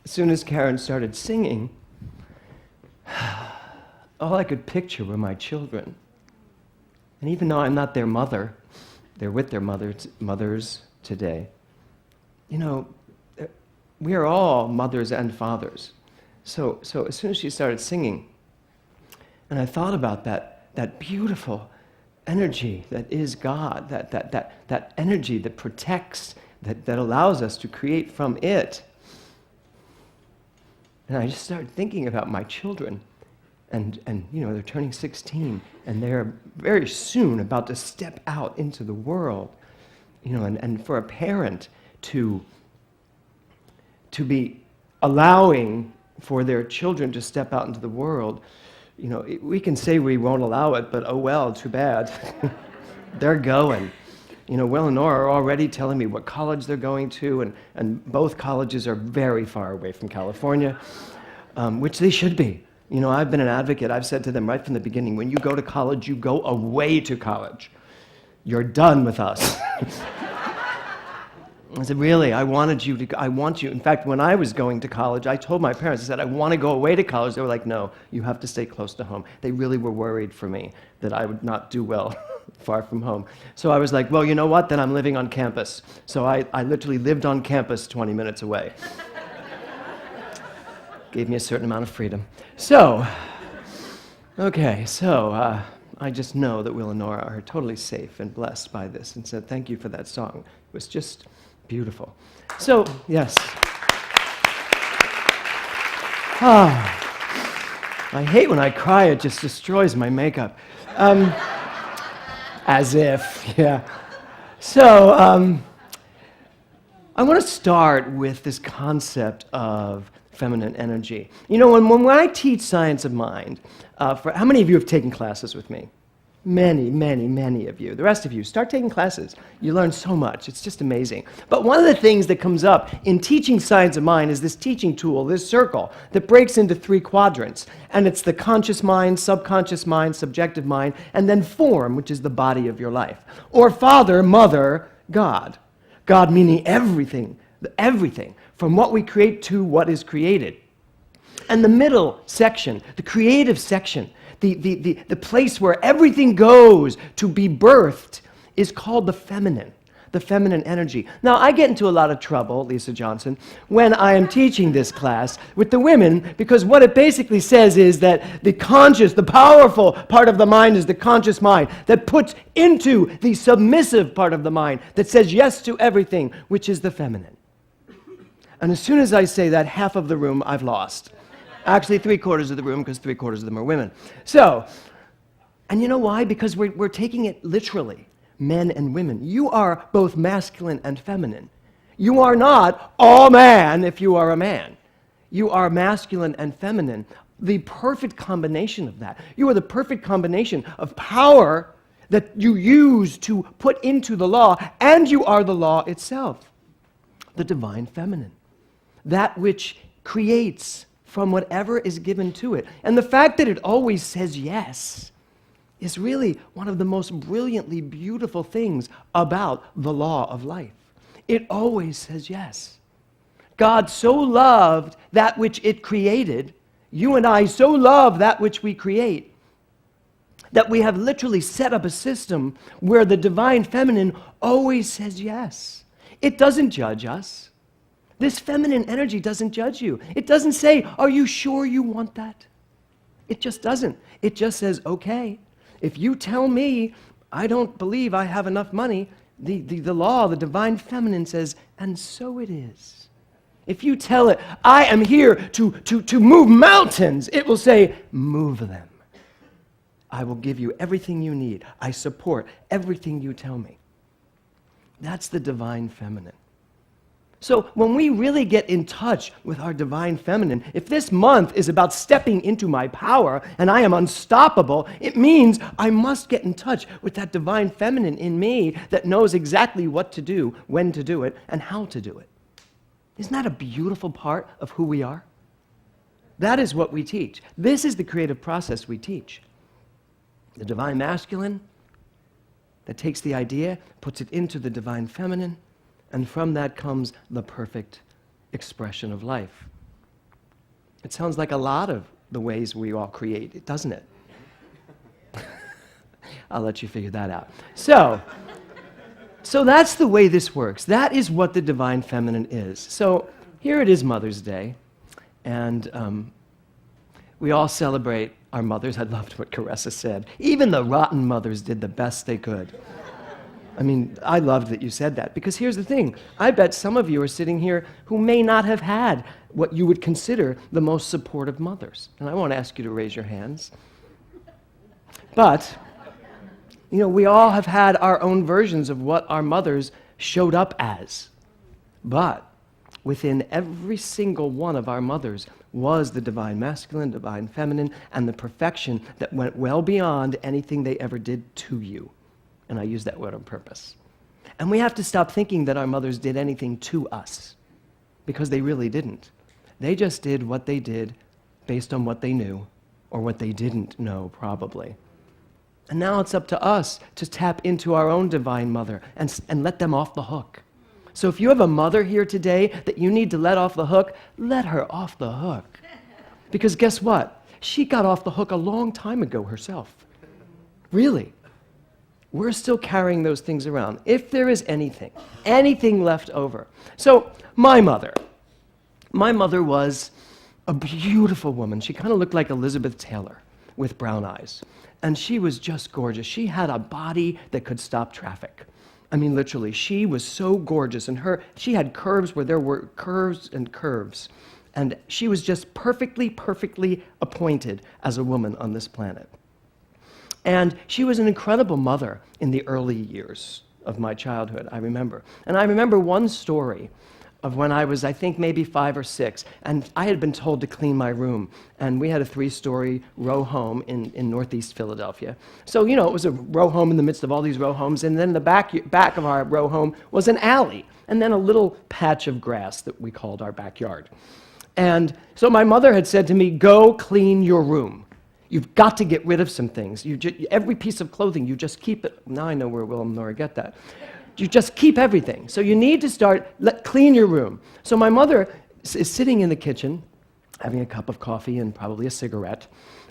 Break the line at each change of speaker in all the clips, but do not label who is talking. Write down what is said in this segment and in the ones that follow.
as soon as Karen started singing, all I could picture were my children. And even though I'm not their mother, they're with their mothers today. You know, we are all mothers and fathers. So as soon as she started singing, and I thought about that beautiful energy that is God, that energy that protects, that allows us to create from it. And I just started thinking about my children. And you know, they're turning 16, and they're very soon about to step out into the world. You know, and for a parent to be allowing for their children to step out into the world, you know, we can say we won't allow it, but oh well, too bad. They're going. You know, Will and Nora are already telling me what college they're going to, and both colleges are very far away from California, which they should be. You know, I've been an advocate. I've said to them right from the beginning, when you go to college, you go away to college. You're done with us. I said, really, I want you. In fact, when I was going to college, I told my parents, I said, I want to go away to college. They were like, no, you have to stay close to home. They really were worried for me that I would not do well far from home. So I was like, well, you know what? Then I'm living on campus. So I literally lived on campus 20 minutes away. Gave me a certain amount of freedom. So, okay, so I just know that Will and Nora are totally safe and blessed by this, and said thank you for that song. It was just beautiful. So, yes. I hate when I cry, it just destroys my makeup. As if, yeah. So, I want to start with this concept of feminine energy. You know, when I teach science of mind, how many of you have taken classes with me? Many, many, many of you. The rest of you, start taking classes. You learn so much. It's just amazing. But one of the things that comes up in teaching science of mind is this teaching tool, this circle, that breaks into 3 quadrants. And it's the conscious mind, subconscious mind, subjective mind, and then form, which is the body of your life. Or Father, Mother, God. God meaning everything, everything, from what we create to what is created. And the middle section, the creative section, the place where everything goes to be birthed, is called the feminine energy. Now, I get into a lot of trouble, Lisa Johnson, when I am teaching this class with the women, because what it basically says is that the conscious, the powerful part of the mind is the conscious mind that puts into the submissive part of the mind that says yes to everything, which is the feminine. And as soon as I say that, half of the room I've lost. Actually, 3/4 of the room, because 3/4 of them are women. So, and you know why? Because we're taking it literally, men and women. You are both masculine and feminine. You are not all man if you are a man. You are masculine and feminine. The perfect combination of that. You are the perfect combination of power that you use to put into the law, and you are the law itself. The divine feminine. That which creates from whatever is given to it. And the fact that it always says yes is really one of the most brilliantly beautiful things about the law of life. It always says yes. God so loved that which it created, you and I so love that which we create, that we have literally set up a system where the divine feminine always says yes. It doesn't judge us. This feminine energy doesn't judge you. It doesn't say, are you sure you want that? It just doesn't. It just says, okay, if you tell me I don't believe I have enough money, the law, the divine feminine says, and so it is. If you tell it, I am here to move mountains, it will say, move them. I will give you everything you need. I support everything you tell me. That's the divine feminine. So when we really get in touch with our divine feminine, if this month is about stepping into my power and I am unstoppable, it means I must get in touch with that divine feminine in me that knows exactly what to do, when to do it, and how to do it. Isn't that a beautiful part of who we are? That is what we teach. This is the creative process we teach. The divine masculine that takes the idea, puts it into the divine feminine, and from that comes the perfect expression of life. It sounds like a lot of the ways we all create, doesn't it? I'll let you figure that out. So that's the way this works. That is what the divine feminine is. So here it is Mother's Day, and we all celebrate our mothers. I loved what Caressa said. Even the rotten mothers did the best they could. I mean, I loved that you said that, because here's the thing. I bet some of you are sitting here who may not have had what you would consider the most supportive mothers. And I won't ask you to raise your hands. But, you know, we all have had our own versions of what our mothers showed up as. But within every single one of our mothers was the divine masculine, divine feminine, and the perfection that went well beyond anything they ever did to you. And I use that word on purpose. And we have to stop thinking that our mothers did anything to us, because they really didn't. They just did what they did based on what they knew, or what they didn't know, probably. And now it's up to us to tap into our own divine mother and let them off the hook. So if you have a mother here today that you need to let off the hook, let her off the hook. Because guess what? She got off the hook a long time ago herself. Really. We're still carrying those things around, if there is anything left over. So my mother was a beautiful woman. She kind of looked like Elizabeth Taylor with brown eyes. And she was just gorgeous. She had a body that could stop traffic. I mean, literally, she was so gorgeous. And she had curves where there were curves and curves. And she was just perfectly appointed as a woman on this planet. And she was an incredible mother in the early years of my childhood, I remember. And I remember one story of when I was, I think, maybe 5 or 6, and I had been told to clean my room. And we had a 3-story row home in northeast Philadelphia. So, you know, it was a row home in the midst of all these row homes, and then the back of our row home was an alley, and then a little patch of grass that we called our backyard. And so my mother had said to me, go clean your room. You've got to get rid of some things. Every piece of clothing, you just keep it. Now I know where Will and Nora get that. You just keep everything. So you need to clean your room. So my mother is sitting in the kitchen, having a cup of coffee and probably a cigarette.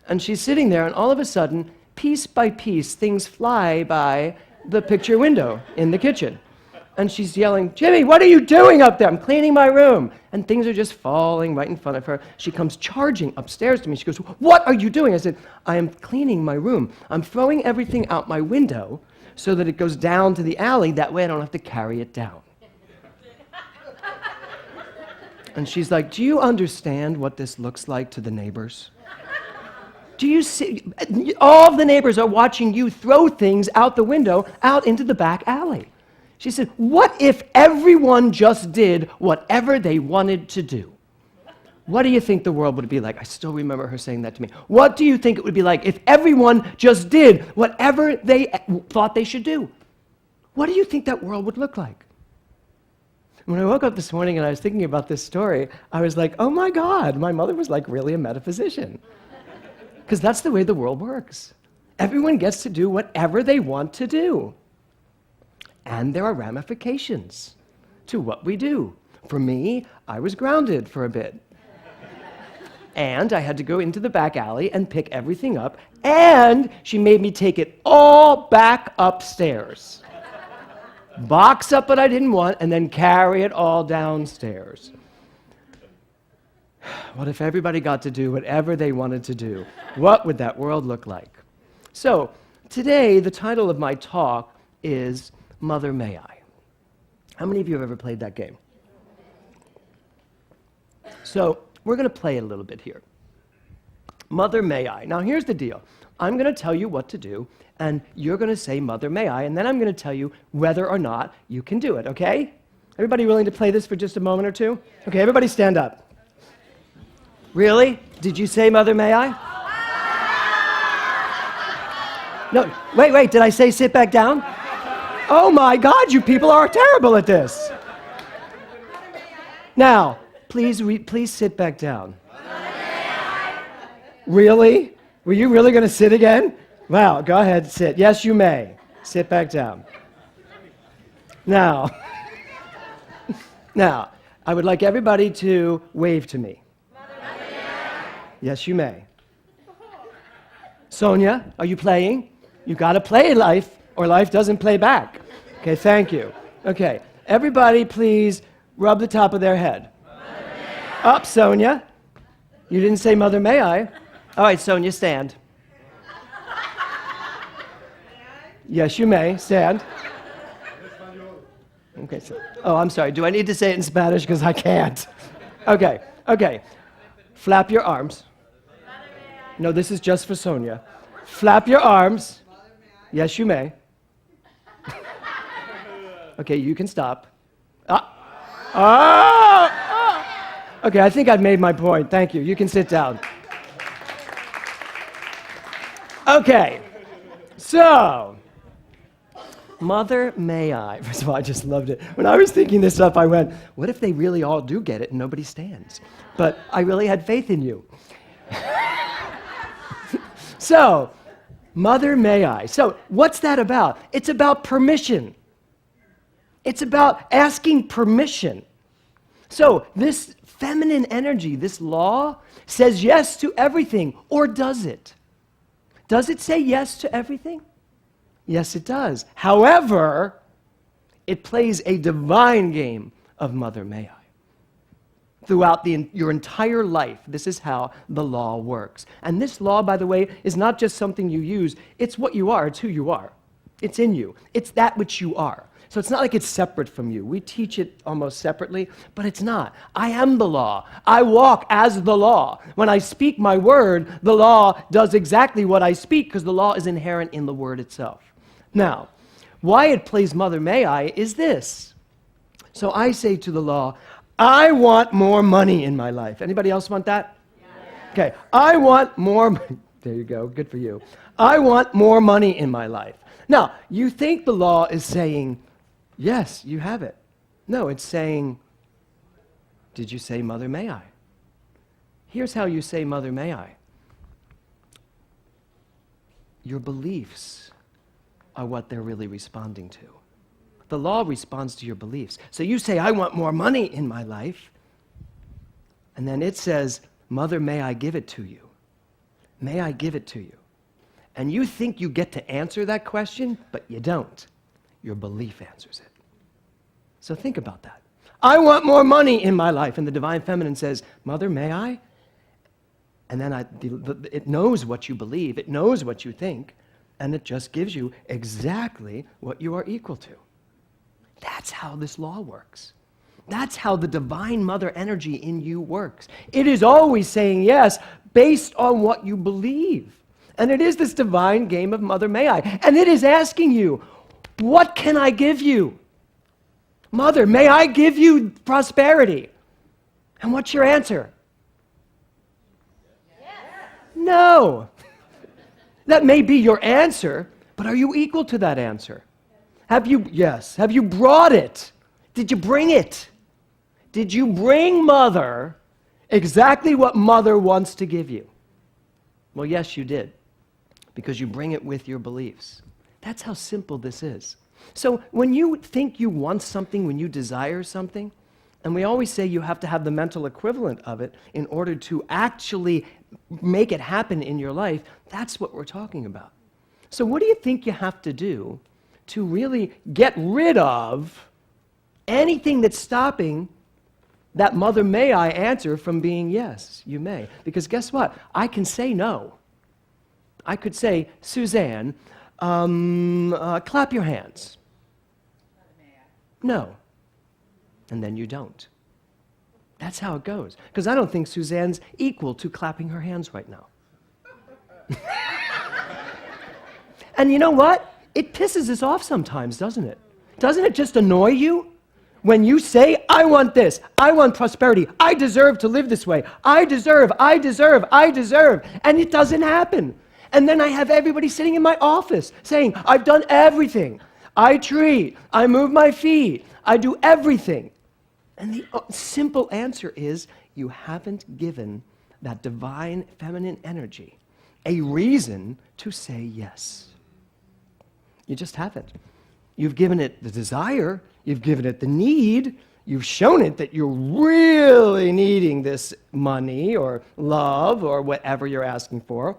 And she's sitting there, and all of a sudden, piece by piece, things fly by the picture window in the kitchen. And she's yelling, Jimmy, what are you doing up there? I'm cleaning my room. And things are just falling right in front of her. She comes charging upstairs to me. She goes, what are you doing? I said, I am cleaning my room. I'm throwing everything out my window so that it goes down to the alley. That way I don't have to carry it down. And she's like, do you understand what this looks like to the neighbors? Do you see? All of the neighbors are watching you throw things out the window, out into the back alley. She said, what if everyone just did whatever they wanted to do? What do you think the world would be like? I still remember her saying that to me. What do you think it would be like if everyone just did whatever they thought they should do? What do you think that world would look like? When I woke up this morning and I was thinking about this story, I was like, oh my God, my mother was like really a metaphysician. Because that's the way the world works. Everyone gets to do whatever they want to do. And there are ramifications to what we do. For me, I was grounded for a bit. And I had to go into the back alley and pick everything up, and she made me take it all back upstairs. Box up what I didn't want, and then carry it all downstairs. What if everybody got to do whatever they wanted to do? What would that world look like? So, today, the title of my talk is Mother May I. How many of you have ever played that game? So, we're going to play it a little bit here. Mother May I. Now, here's the deal. I'm going to tell you what to do, and you're going to say, Mother May I, and then I'm going to tell you whether or not you can do it, okay? Everybody willing to play this for just a moment or two? Okay, everybody stand up. Really? Did you say Mother May I? No, wait, did I say sit back down? Oh my God, you people are terrible at this. Now, please sit back down. Really? Were you really going to sit again? Wow, go ahead, sit. Yes, you may. Sit back down. Now, I would like everybody to wave to me. Yes, you may. Sonia, are you playing? You got to play life, or life doesn't play back. Okay, thank you. Okay, everybody please rub the top of their head. Up, Sonia. You didn't say Mother May I. All right, Sonia, stand. Yes, you may. Stand. Okay. Oh, I'm sorry. Do I need to say it in Spanish? Because I can't. Okay. Flap your arms. No, this is just for Sonia. Flap your arms. Yes, you may. Okay, you can stop. Okay, I think I've made my point. Thank you. You can sit down. Okay, so, Mother May I. First of all, I just loved it. When I was thinking this up, I went, what if they really all do get it and nobody stands? But I really had faith in you. So, Mother May I. So, what's that about? It's about permission. It's about asking permission. So, this feminine energy, this law, says yes to everything, or does it? Does it say yes to everything? Yes, it does. However, it plays a divine game of Mother May I. Throughout your entire life, this is how the law works. And this law, by the way, is not just something you use. It's what you are. It's who you are. It's in you. It's that which you are. So it's not like it's separate from you. We teach it almost separately, but it's not. I am the law. I walk as the law. When I speak my word, the law does exactly what I speak because the law is inherent in the word itself. Now, why it plays Mother May I is this. So I say to the law, I want more money in my life. Anybody else want that? Yeah. Okay, I want more money. There you go, good for you. I want more money in my life. Now, you think the law is saying, yes, you have it. No, it's saying, did you say Mother May I? Here's how you say Mother May I. Your beliefs are what they're really responding to. The law responds to your beliefs. So you say, I want more money in my life. And then it says, Mother, may I give it to you? May I give it to you? And you think you get to answer that question, but you don't. Your belief answers it. So think about that. I want more money in my life. And the Divine Feminine says, Mother, may I? And then it knows what you believe. It knows what you think. And it just gives you exactly what you are equal to. That's how this law works. That's how the Divine Mother energy in you works. It is always saying yes based on what you believe. And it is this divine game of Mother May I. And it is asking you, what can I give you? Mother, may I give you prosperity? And what's your answer? Yes. No. That may be your answer, but are you equal to that answer? Have you brought it? Did you bring it? Did you bring Mother exactly what Mother wants to give you? Well, yes, you did, because you bring it with your beliefs. That's how simple this is. So when you think you want something, when you desire something, and we always say you have to have the mental equivalent of it in order to actually make it happen in your life, that's what we're talking about. So what do you think you have to do to really get rid of anything that's stopping that Mother May I answer from being yes, you may? Because guess what? I can say no. I could say, Suzanne, clap your hands. No. And then you don't. That's how it goes. Because I don't think Suzanne's equal to clapping her hands right now. And you know what? It pisses us off sometimes, doesn't it? Doesn't it just annoy you? When you say, I want this, I want prosperity, I deserve to live this way, I deserve, and it doesn't happen. And then I have everybody sitting in my office saying, I've done everything. I treat, I move my feet, I do everything. And the simple answer is, you haven't given that divine feminine energy a reason to say yes. You just haven't. You've given it the desire, you've given it the need, You've shown it that you're really needing this money or love or whatever you're asking for.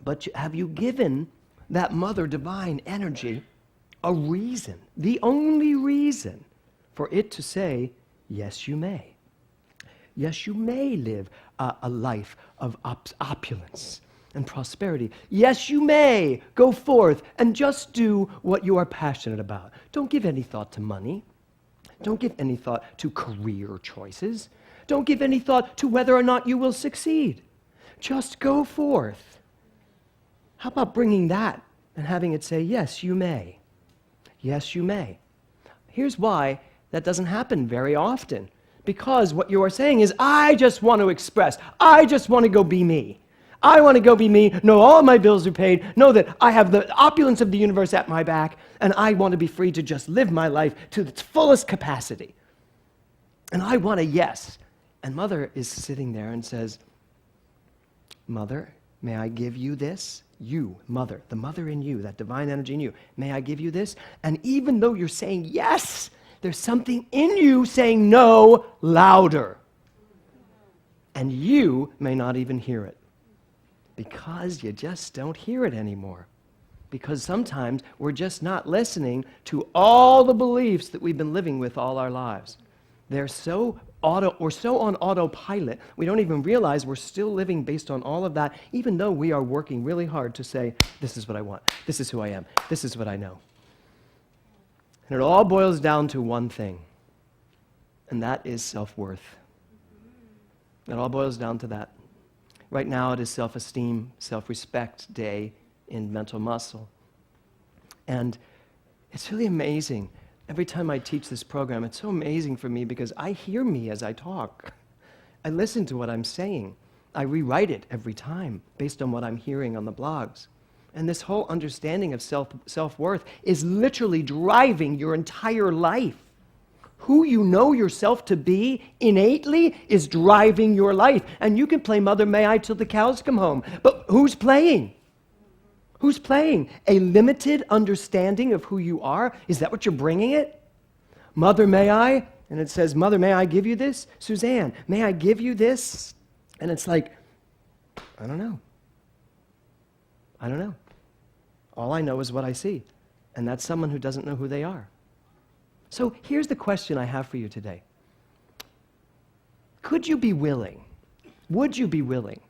But have you given that Mother Divine energy a reason, the only reason for it to say, yes, you may. Yes, you may live a life of opulence and prosperity. Yes, you may go forth and just do what you are passionate about. Don't give any thought to money. Don't give any thought to career choices. Don't give any thought to whether or not you will succeed. Just go forth. How about bringing that and having it say, yes, you may. Yes, you may. Here's why that doesn't happen very often. Because what you are saying is, I just want to express. I just want to go be me. I want to go be me, know all my bills are paid, know that I have the opulence of the universe at my back, and I want to be free to just live my life to its fullest capacity. And I want a yes. And Mother is sitting there and says, Mother, may I give you this? You, Mother, the Mother in you, that divine energy in you, may I give you this? And even though you're saying yes, there's something in you saying no louder. And you may not even hear it because you just don't hear it anymore. Because sometimes we're just not listening to all the beliefs that we've been living with all our lives. They're so on autopilot, we don't even realize we're still living based on all of that, even though we are working really hard to say, this is what I want, this is who I am, this is what I know. And it all boils down to one thing, and that is self-worth. It all boils down to that. Right now it is self-esteem, self-respect day in Mental Muscle. And it's really amazing. Every time I teach this program, it's so amazing for me because I hear me as I talk. I listen to what I'm saying. I rewrite it every time based on what I'm hearing on the blogs. And this whole understanding of self-worth is literally driving your entire life. Who you know yourself to be innately is driving your life. And you can play Mother May I till the cows come home. But who's playing? Who's playing? A limited understanding of who you are? Is that what you're bringing it? Mother, may I? And it says, Mother, may I give you this? Suzanne, may I give you this? And it's like, I don't know. I don't know. All I know is what I see. And that's someone who doesn't know who they are. So here's the question I have for you today. Could you be willing, would you be willing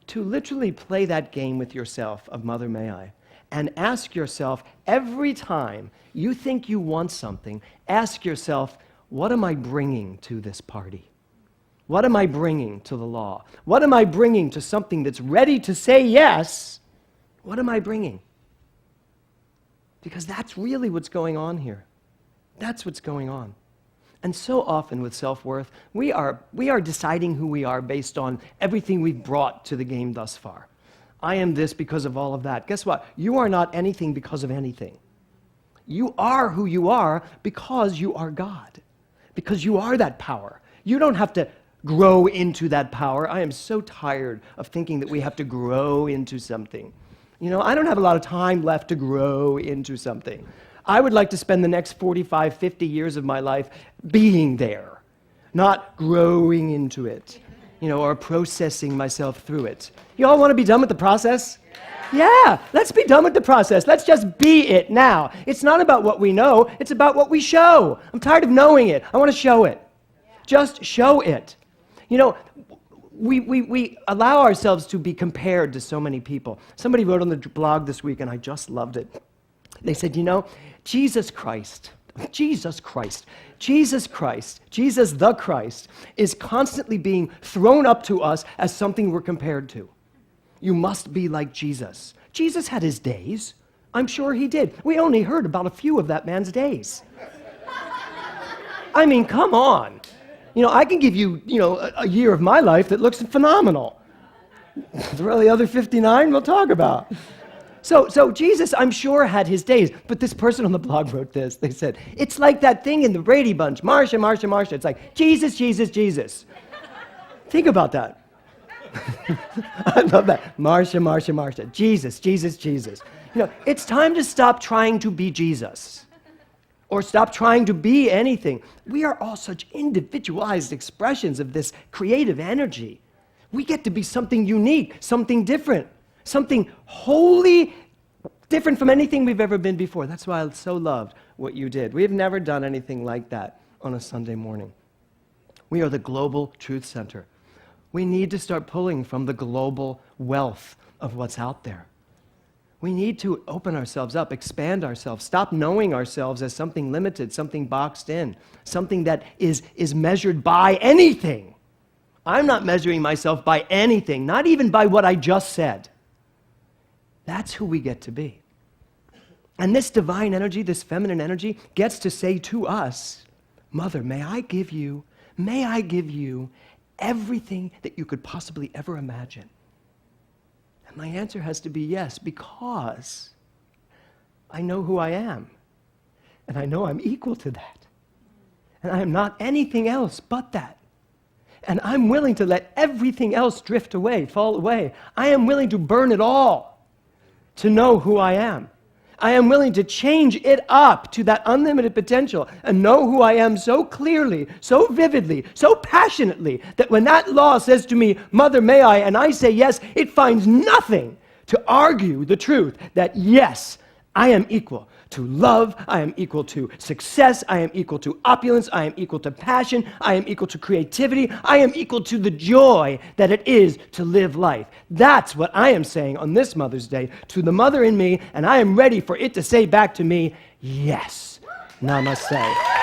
to literally play that game with yourself of Mother May I, and ask yourself every time you think you want something, ask yourself, what am I bringing to this party? What am I bringing to the law? What am I bringing to something that's ready to say yes? What am I bringing? Because that's really what's going on here. That's what's going on. And so often with self-worth, we are deciding who we are based on everything we've brought to the game thus far. I am this because of all of that. Guess what? You are not anything because of anything. You are who you are because you are God. Because you are that power. You don't have to grow into that power. I am so tired of thinking that we have to grow into something. You know, I don't have a lot of time left to grow into something. I would like to spend the next 45, 50 years of my life being there, not growing into it, you know, or processing myself through it. You all want to be done with the process? Yeah, let's be done with the process. Let's just be it now. It's not about what we know, it's about what we show. I'm tired of knowing it. I want to show it. Just show it. You know, we allow ourselves to be compared to so many people. Somebody wrote on the blog this week, and I just loved it. They said, you know, Jesus the Christ, is constantly being thrown up to us as something we're compared to. You must be like Jesus. Jesus had his days. I'm sure he did. We only heard about a few of that man's days. I mean, come on. You know, I can give you, a year of my life that looks phenomenal. The other 59 we'll talk about. So Jesus, I'm sure, had his days, but this person on the blog wrote this. They said, it's like that thing in the Brady Bunch, Marcia, Marcia, Marcia. It's like, Jesus, Jesus, Jesus. Think about that. I love that. Marcia, Marcia, Marcia. Jesus, Jesus, Jesus. You know, it's time to stop trying to be Jesus. or stop trying to be anything. We are all such individualized expressions of this creative energy. We get to be something unique, something different, something wholly different from anything we've ever been before. That's why I so loved what you did. We have never done anything like that on a Sunday morning. We are the global truth center. We need to start pulling from the global wealth of what's out there. We need to open ourselves up, expand ourselves, stop knowing ourselves as something limited, something boxed in, something that is measured by anything. I'm not measuring myself by anything, not even by what I just said. That's who we get to be. And this divine energy, this feminine energy, gets to say to us, Mother, may I give you everything that you could possibly ever imagine? And my answer has to be yes, because I know who I am. And I know I'm equal to that. And I am not anything else but that. And I'm willing to let everything else drift away, fall away. I am willing to burn it all to know who I am. I am willing to change it up to that unlimited potential and know who I am so clearly, so vividly, so passionately that when that law says to me, Mother, may I, and I say yes, it finds nothing to argue the truth that yes, I am equal to love, I am equal to success, I am equal to opulence, I am equal to passion, I am equal to creativity, I am equal to the joy that it is to live life. That's what I am saying on this Mother's Day to the mother in me, and I am ready for it to say back to me, yes. Namaste.